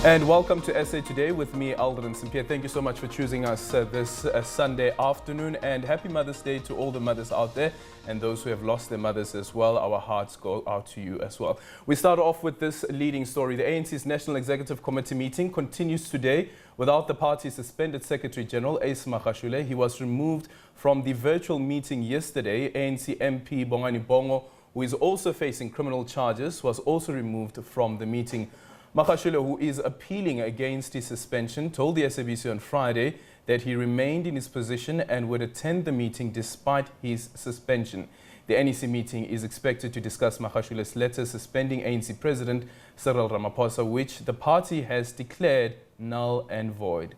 And welcome to SA Today with me, Aldrin Samkele. Thank you so much for choosing us this Sunday afternoon, and happy Mother's Day to all the mothers out there and those who have lost their mothers as well. Our hearts go out to you as well. We start off with this leading story. The ANC's National Executive Committee meeting continues today without the party's suspended Secretary-General Ace Magashule. He was removed from the virtual meeting yesterday. ANC MP Bongani Bongo, who is also facing criminal charges, was also removed from the meeting. Magashule, who is appealing against his suspension, told the SABC on Friday that he remained in his position and would attend the meeting despite his suspension. The NEC meeting is expected to discuss Magashule's letter suspending ANC President Cyril Ramaphosa, which the party has declared null and void.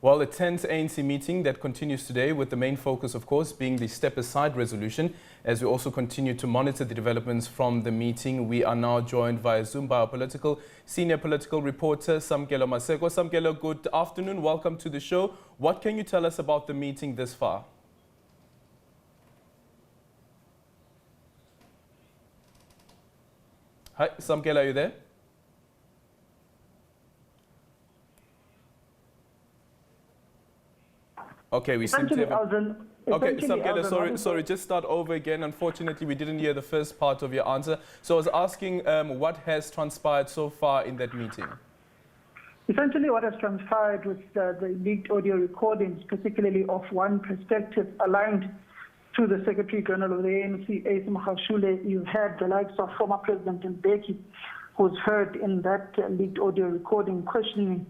Well, a tense ANC meeting that continues today, with the main focus, of course, being the step-aside resolution. As we also continue to monitor the developments from the meeting, we are now joined via Zoom by our senior political reporter, Samkele Maseko. Samkele, good afternoon. Welcome to the show. What can you tell us about the meeting this far? Hi, Samkele, are you there? Okay, we seem to have... Okay, Samkele, sorry, just start over again. Unfortunately, we didn't hear the first part of your answer. So I was asking what has transpired so far in that meeting? Essentially, what has transpired with the leaked audio recordings, particularly of one perspective aligned to the Secretary-General of the ANC, Ace Magashule. You've had the likes of former President Mbeki, who's heard in that leaked audio recording questioning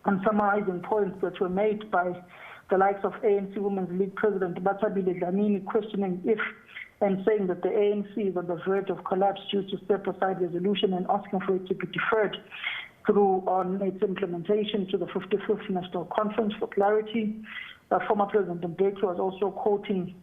and summarizing points that were made by the likes of ANC Women's League President Batabile Dlamini, questioning if and saying that the ANC is on the verge of collapse due to step-aside resolution and asking for it to be deferred through on its implementation to the 55th National Conference for clarity. Former President Mbeki was also quoting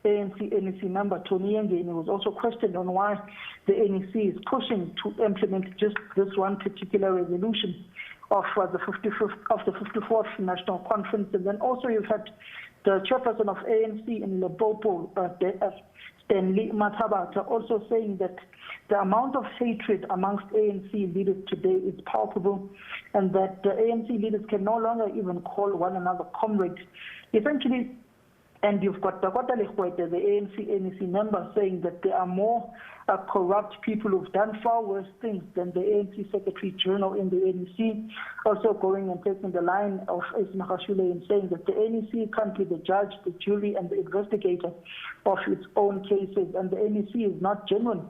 ANC NEC member Tony Yenge, and he was also questioned on why the NEC is pushing to implement just this one particular resolution of the 54th National Conference. And then also you've had the chairperson of ANC in Limpopo, Stanley Mathabata, also saying that the amount of hatred amongst ANC leaders today is palpable, and that the ANC leaders can no longer even call one another comrades. Essentially, and you've got the ANC NEC member, saying that there are more corrupt people who've done far worse things than the ANC Secretary-General in the NEC. Also going and taking the line of Ace Magashule and saying that the NEC can't be the judge, the jury, and the investigator of its own cases. And the NEC is not genuine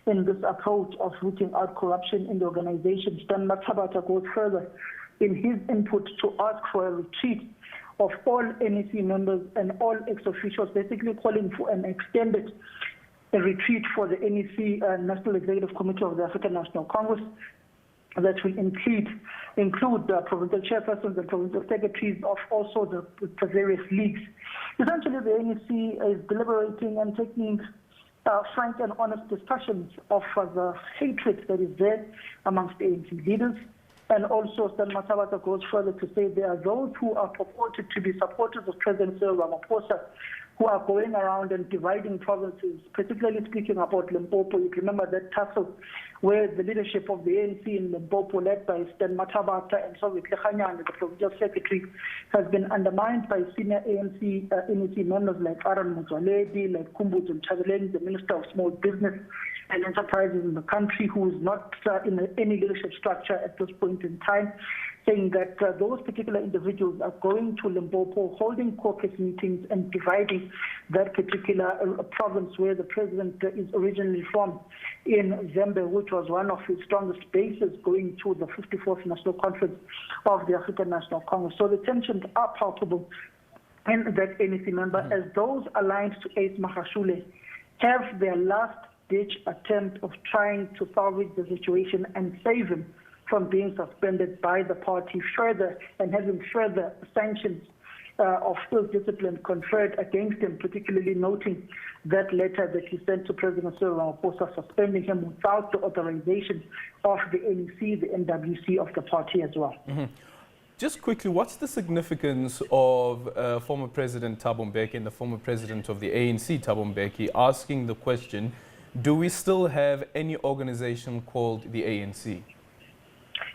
in this approach of rooting out corruption in the organization. Stan Matabata goes further in his input to ask for a retreat of all NEC members and all ex-officials, basically calling for an extended retreat for the NEC National Executive Committee of the African National Congress that will include the provincial chairpersons and provincial secretaries of also the various leagues. Essentially, the NEC is deliberating and taking frank and honest discussions of the hatred that is there amongst ANC leaders. And also, Stan Matabata goes further to say there are those who are purported to be supporters of President Cyril Ramaphosa who are going around and dividing provinces, particularly speaking about Limpopo. You remember that tussle where the leadership of the ANC in Limpopo, led by Stan Matabata and Soviet Lekhanyane, the provincial secretary, has been undermined by senior ANC NEC members like Aaron Muzwaledi, like Kumbuzo Ntshavheni, the Minister of Small Business and Enterprises in the country, who is not in any leadership structure at this point in time, saying that those particular individuals are going to Limpopo, holding caucus meetings and dividing that particular province where the president is originally from, in Zembe, which was one of his strongest bases going to the 54th National Conference of the African National Congress. So the tensions are palpable in that NEC member, as those aligned to Ace Magashule have their last-ditch attempt of trying to salvage the situation and save him from being suspended by the party further and having further sanctions of ill-discipline conferred against him, particularly noting that letter that he sent to President Cyril Ramaphosa suspending him without the authorization of the NEC, the NWC of the party as well. Mm-hmm. Just quickly, what's the significance of former President Thabo Mbeki and the former president of the ANC, Thabo Mbeki, asking the question Do we still have any organization called the ANC?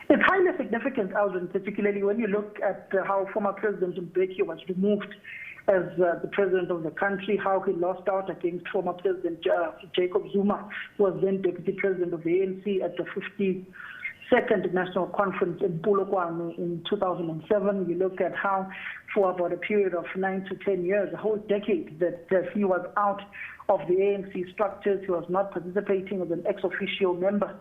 It's highly significant, Alvin, particularly when you look at how former President Mbeki was removed as the president of the country, how he lost out against former President Jacob Zuma, who was then deputy president of the ANC at the 52nd National Conference in Polokwane in 2007. You look at how for about a period of 9 to 10 years, a whole decade, that he was out of the ANC structures. He was not participating as an ex officio member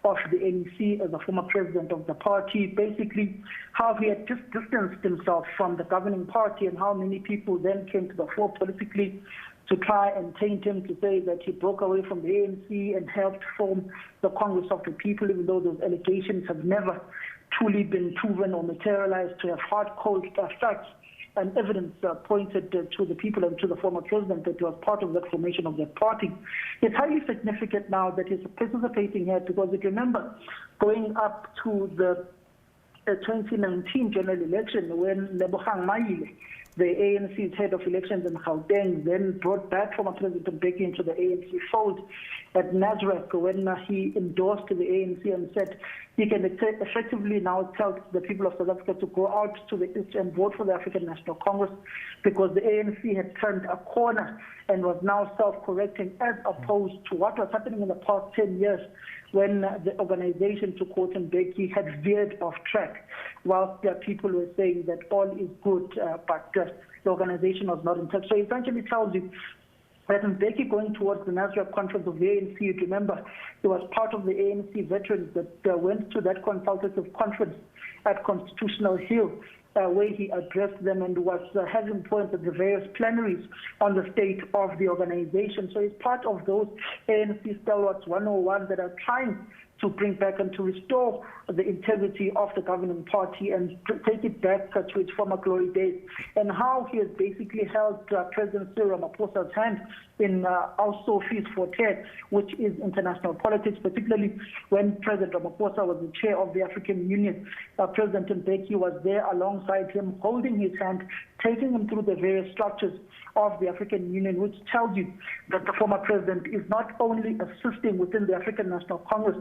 of the NEC as a former president of the party. Basically, how he had just distanced himself from the governing party, and how many people then came to the fore politically to try and taint him, to say that he broke away from the ANC and helped form the Congress of the People, even though those allegations have never truly been proven or materialized to have hard, cold facts and evidence pointed to the people and to the former president that he was part of that formation of that party. It's highly significant now that he's participating here, because if you remember, going up to the 2019 general election, when Lebogang Maile, the ANC's head of elections in Gauteng, then brought back former President Mbeki into the ANC fold at Nazareth, when he endorsed the ANC and said he can effectively now tell the people of South Africa to go out to the east and vote for the African National Congress, because the ANC had turned a corner and was now self-correcting, as opposed to what was happening in the past 10 years, when the organization, to quote Mbeki, had veered off track, whilst people were saying that all is good, but the organization was not intact. So it essentially tells you that Mbeki, going towards the Nazareth conference of the ANC, you remember, he was part of the ANC veterans that went to that consultative conference at Constitutional Hill, where he addressed them and was having points at the various plenaries on the state of the organization. So he's part of those ANC stalwarts 101 that are trying to bring back and to restore the integrity of the governing party and take it back to its former glory days, and how he has basically held President Cyril Ramaphosa's hand in also his forte, which is international politics, particularly when President Ramaphosa was the chair of the African Union. President Mbeki was there alongside him, holding his hand, taking him through the various structures of the African Union, which tells you that the former president is not only assisting within the African National Congress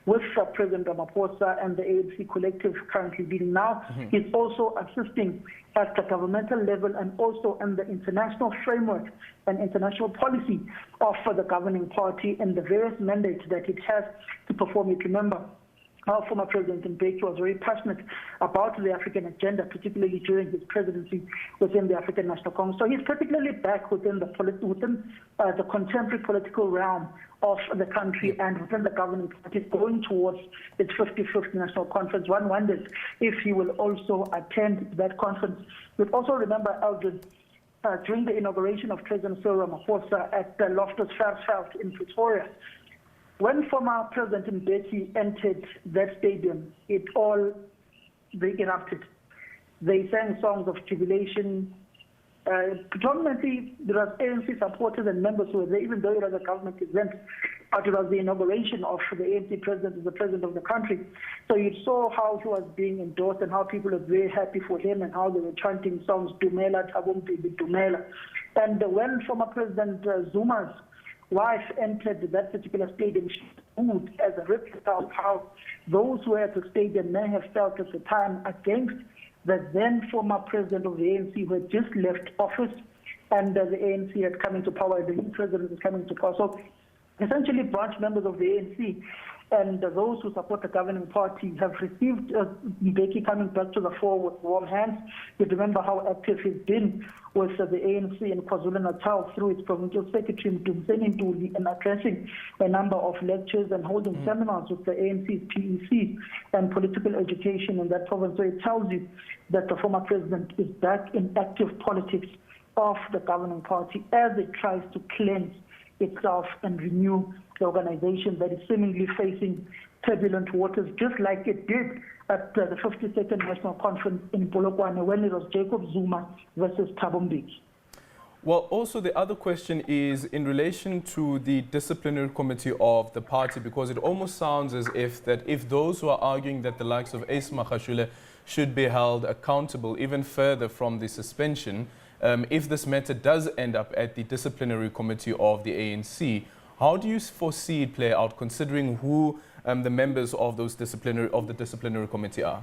with President Ramaphosa and the ANC collective currently leading now, he's also assisting at the governmental level and also in the international framework and international policy of the governing party and the various mandates that it has to perform it. Remember, our former President Mbeki was very passionate about the African agenda, particularly during his presidency within the African National Congress. So he's particularly back within the contemporary political realm of the country and within the governing party, going towards its 55th National Conference. One wonders if he will also attend that conference. We also remember, Aldrin, during the inauguration of President Cyril Ramaphosa at the Loftus Versfeld in Pretoria, when former President Mbeki entered that stadium, they erupted. They sang songs of jubilation. Predominantly, there was ANC supporters and members who were there, even though it was a government event, but it was the inauguration of the ANC president as the president of the country. So you saw how he was being endorsed and how people were very happy for him and how they were chanting songs, Dumela, Tabumbi, Dumela. And when former President Zuma's wife entered that particular stadium, she moved as a replica of how those who were at the stadium may have felt at the time against the then former president of the ANC, who had just left office, and the ANC had come into power, the new president was coming to power. So essentially, branch members of the ANC and those who support the governing party have received Mbeki coming back to the fore with warm hands. You remember how active he's been with the ANC in KwaZulu-Natal through its provincial secretary, Mdumiseni Ntuli, and addressing a number of lectures and holding seminars with the ANC's PEC and political education in that province. So it tells you that the former president is back in active politics of the governing party as it tries to cleanse itself and renew the organization that is seemingly facing turbulent waters, just like it did at the 52nd National Conference in Polokwane when it was Jacob Zuma versus Thabo Mbeki. Well, also the other question is in relation to the disciplinary committee of the party, because it almost sounds as if those who are arguing that the likes of Ace Magashule should be held accountable even further from the suspension, if this matter does end up at the disciplinary committee of the ANC, How do you foresee it play out, considering who the members of the disciplinary committee are?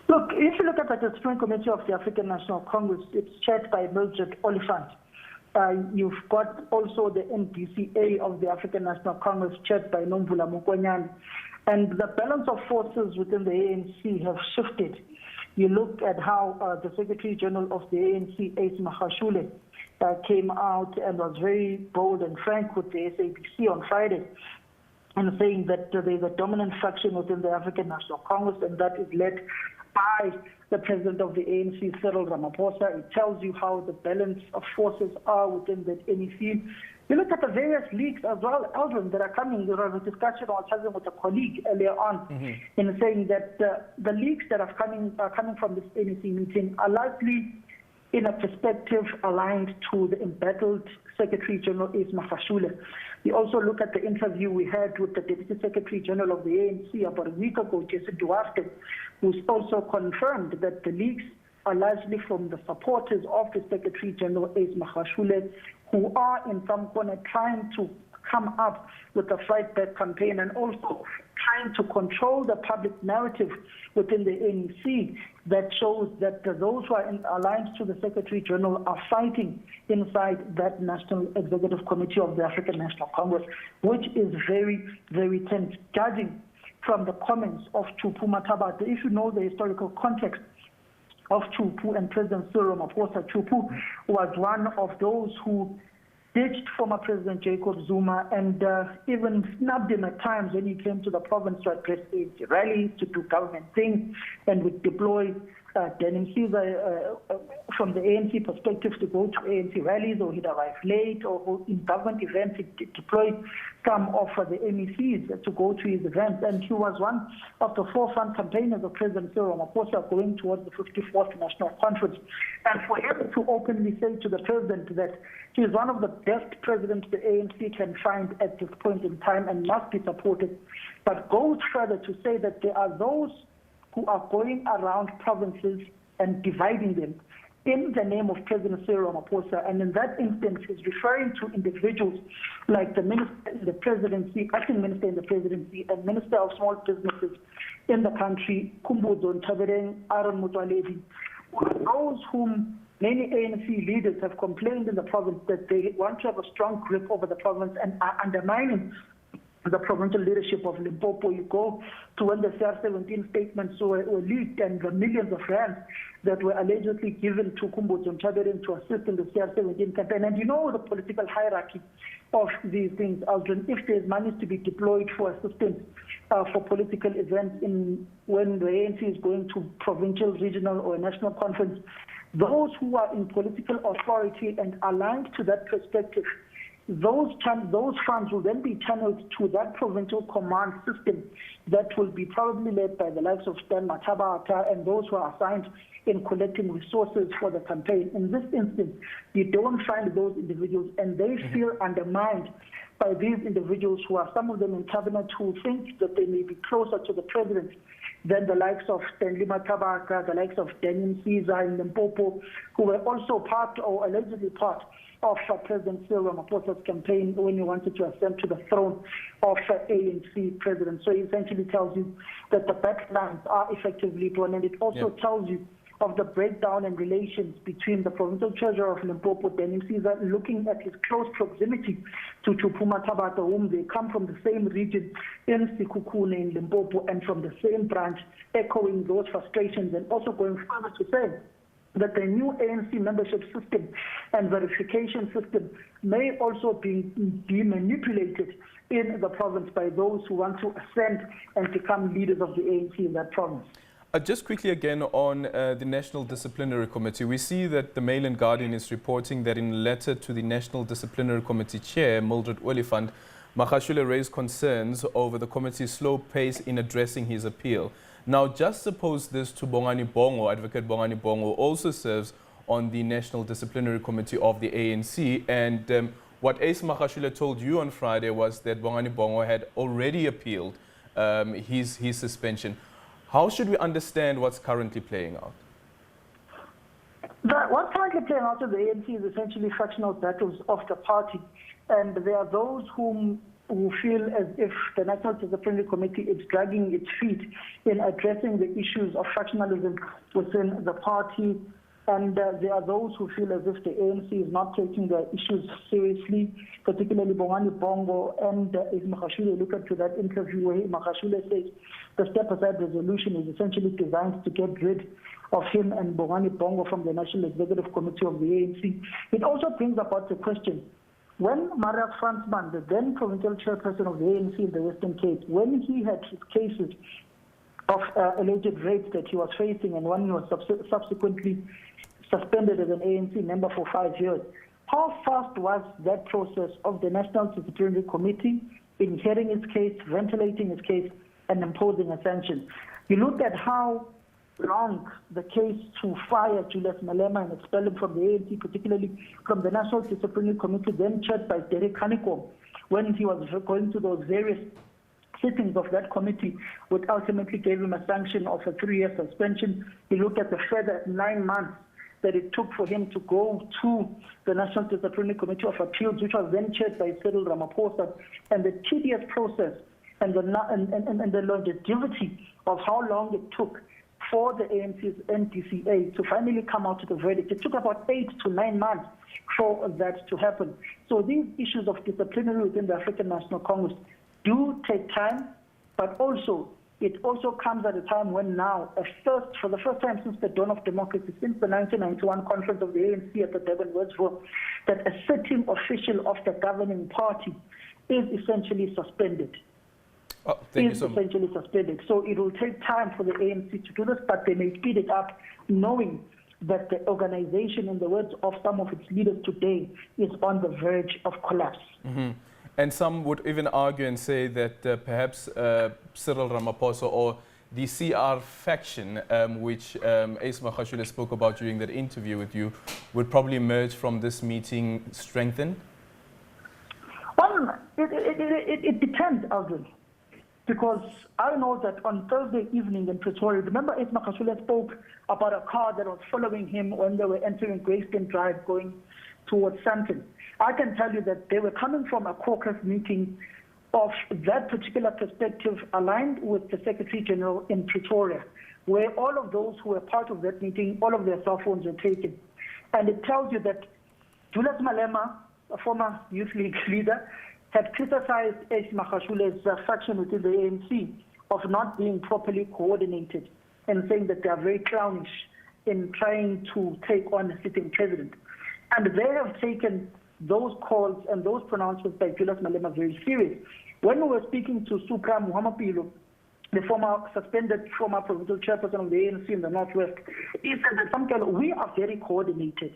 Look, if you look at the Disciplinary Committee of the African National Congress, it's chaired by Mildred Oliphant. You've got also the NDCA of the African National Congress, chaired by Nomvula Mokonyane. And the balance of forces within the ANC have shifted. You look at how the Secretary-General of the ANC, Ace Magashule, came out and was very bold and frank with the SABC on Friday, and saying that there's a dominant faction within the African National Congress, and that is led by the president of the ANC, Cyril Ramaphosa. It tells you how the balance of forces are within the NEC. You look at the various leaks as well, Aldrin, that are coming. There was a discussion I was having with a colleague earlier on in saying that the leaks that are coming from this NEC meeting are likely in a perspective aligned to the embattled Secretary-General Ace Magashule. We also look at the interview we had with the Deputy Secretary-General of the ANC about a week ago, Jesse Duarte, who's also confirmed that the leaks are largely from the supporters of the Secretary-General Ace Magashule, who are in some corner trying to come up with a fight back campaign and also trying to control the public narrative within the NEC that shows that those who are aligned to the Secretary-General are fighting inside that National Executive Committee of the African National Congress, which is very, very tense. Judging from the comments of Chupu Mathabata, if you know the historical context of Chupu and President Cyril Ramaphosa, Chupu was one of those who ditched former President Jacob Zuma and even snubbed him at times when he came to the province to address ANC rallies, to do government things, and would deploy Denim Caesar from the ANC perspective to go to ANC rallies, or he'd arrive late, or in government events he'd deploy some of the MECs to go to his events. And he was one of the forefront campaigners of President Cyril Ramaphosa going towards the 54th National Conference. And for him to openly say to the president that he is one of the best presidents the ANC can find at this point in time and must be supported, but goes further to say that there are those who are going around provinces and dividing them in the name of President Cyril Ramaphosa. And in that instance, he's referring to individuals like the Minister in the Presidency, Acting Minister in the Presidency, and Minister of Small Businesses in the country, Khumbudzo Ntshavheni, Aaron Motsoaledi, those whom many ANC leaders have complained in the province that they want to have a strong grip over the province and are undermining the provincial leadership of Limpopo. You go to when the CR17 statements were leaked and the millions of rands that were allegedly given to Khumbudzo Ntshavheni to assist in the CR17 campaign. And you know the political hierarchy of these things, Aldrin. If there's money to be deployed for assistance for political events when the ANC is going to provincial, regional, or national conference, those who are in political authority and aligned to that perspective, those funds will then be channeled to that provincial command system that will be probably led by the likes of Stan Mathabata and those who are assigned in collecting resources for the campaign. In this instance, you don't find those individuals, and they feel undermined by these individuals who are, some of them in cabinet, who think that they may be closer to the president than the likes of Stanley Mathabaka, the likes of Denim Caesar in Limpopo, who were also part or allegedly part of President Cyril Ramaphosa's campaign when he wanted to ascend to the throne of ANC president. So it essentially tells you that the backgrounds are effectively drawn, and it also tells you of the breakdown in relations between the provincial treasurer of Limpopo, Denim Caesar, looking at his close proximity to Chupu Mathabata, whom they come from the same region in Sekhukhune in Limpopo and from the same branch, echoing those frustrations, and also going further to say that the new ANC membership system and verification system may also be manipulated in the province by those who want to ascend and become leaders of the ANC in that province. Just quickly again on the National Disciplinary Committee, we see that the Mail and Guardian is reporting that in a letter to the National Disciplinary Committee Chair, Mildred Oliphant, Magashule raised concerns over the committee's slow pace in addressing his appeal. Now, just suppose this to Bongani Bongo, Advocate Bongani Bongo, also serves on the National Disciplinary Committee of the ANC, and what Ace Magashule told you on Friday was that Bongani Bongo had already appealed his suspension. How should we understand what's currently playing out? What's currently playing out of the ANC is essentially fractional battles of the party. And there are those who feel as if the National Disciplinary Committee is dragging its feet in addressing the issues of factionalism within the party. And there are those who feel as if the ANC is not taking the issues seriously, particularly Bongani Bongo and Ace Magashule. Look at that interview where Magashule says the step-aside resolution is essentially designed to get rid of him and Bongani Bongo from the National Executive Committee of the ANC. It also brings about the question, when Maria Fransman, the then provincial chairperson of the ANC in the Western Cape, when he had his cases of alleged rapes that he was facing and when he was subsequently suspended as an ANC member for 5 years, how fast was that process of the National Disciplinary Committee in hearing his case, ventilating his case, and imposing a sanction? You look at how long the case to fire Julius Malema and expel him from the ANC, particularly from the National Disciplinary Committee, then chaired by Derek Honeycomb, when he was going to those various sittings of that committee, which ultimately gave him a sanction of a 3-year suspension. You look at the further 9 months that it took for him to go to the National Disciplinary Committee of Appeals, which was then chaired by Cyril Ramaphosa, and the tedious process and the longevity of how long it took for the ANC's NDCA to finally come out with a verdict. It took about 8 to 9 months for that to happen. So these issues of disciplinary within the African National Congress do take time, but it also comes at a time when now, for the first time since the dawn of democracy, since the 1991 conference of the ANC at the Durban Wordsville, that a sitting official of the governing party is essentially suspended. Oh, thank you so much. Essentially suspended. So it will take time for the ANC to do this, but they may speed it up, knowing that the organization, in the words of some of its leaders today, is on the verge of collapse. Mm-hmm. And some would even argue and say that perhaps Cyril Ramaphosa or the CR faction, which Ace Magashule spoke about during that interview with you, would probably emerge from this meeting strengthened? Well, it depends, Alvin. Because I know that on Thursday evening in Pretoria, remember Ace Magashule spoke about a car that was following him when they were entering Greystone Drive going towards Sandton. I can tell you that they were coming from a caucus meeting of that particular perspective aligned with the Secretary-General in Pretoria, where all of those who were part of that meeting, all of their cell phones were taken. And it tells you that Julius Malema, a former youth league leader, had criticized Ace Magashule's faction within the ANC of not being properly coordinated and saying that they are very clownish in trying to take on a sitting president. And they have taken those calls and those pronouncements by Julius Malema very serious. When we were speaking to Supra Muhammapilo, the suspended former provincial chairperson of the ANC in the Northwest, he said that Samkele, we are very coordinated.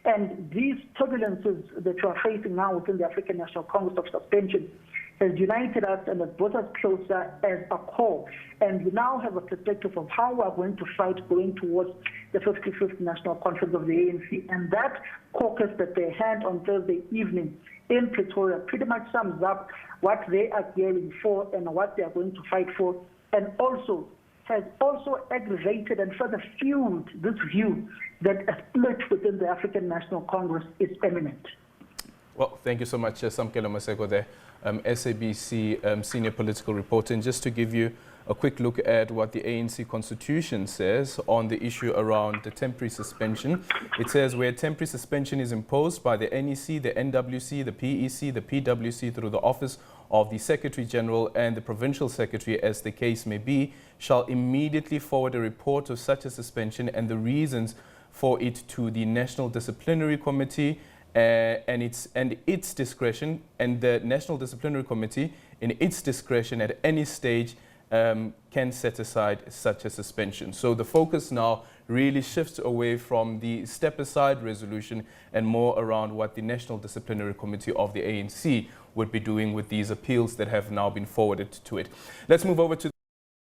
And these turbulences that you are facing now within the African National Congress of suspension has united us and has brought us closer as a core. And we now have a perspective of how we are going to fight going towards the 55th National Conference of the ANC. And that caucus that they had on Thursday evening in Pretoria pretty much sums up what they are gearing for and what they are going to fight for, and also has also aggravated and further fueled this view that a split within the African National Congress is imminent. Well, thank you so much, Samkele Maseko there, SABC senior political reporter. And just to give you a quick look at what the ANC Constitution says on the issue around the temporary suspension. It says where temporary suspension is imposed by the NEC, the NWC, the PEC, the PWC through the office of the Secretary-General and the Provincial Secretary, as the case may be, shall immediately forward a report of such a suspension and the reasons for it to the National Disciplinary Committee and its discretion, and the National Disciplinary Committee, in its discretion at any stage, can set aside such a suspension. So the focus now really shifts away from the step-aside resolution and more around what the National Disciplinary Committee of the ANC would be doing with these appeals that have now been forwarded to it. Let's move over to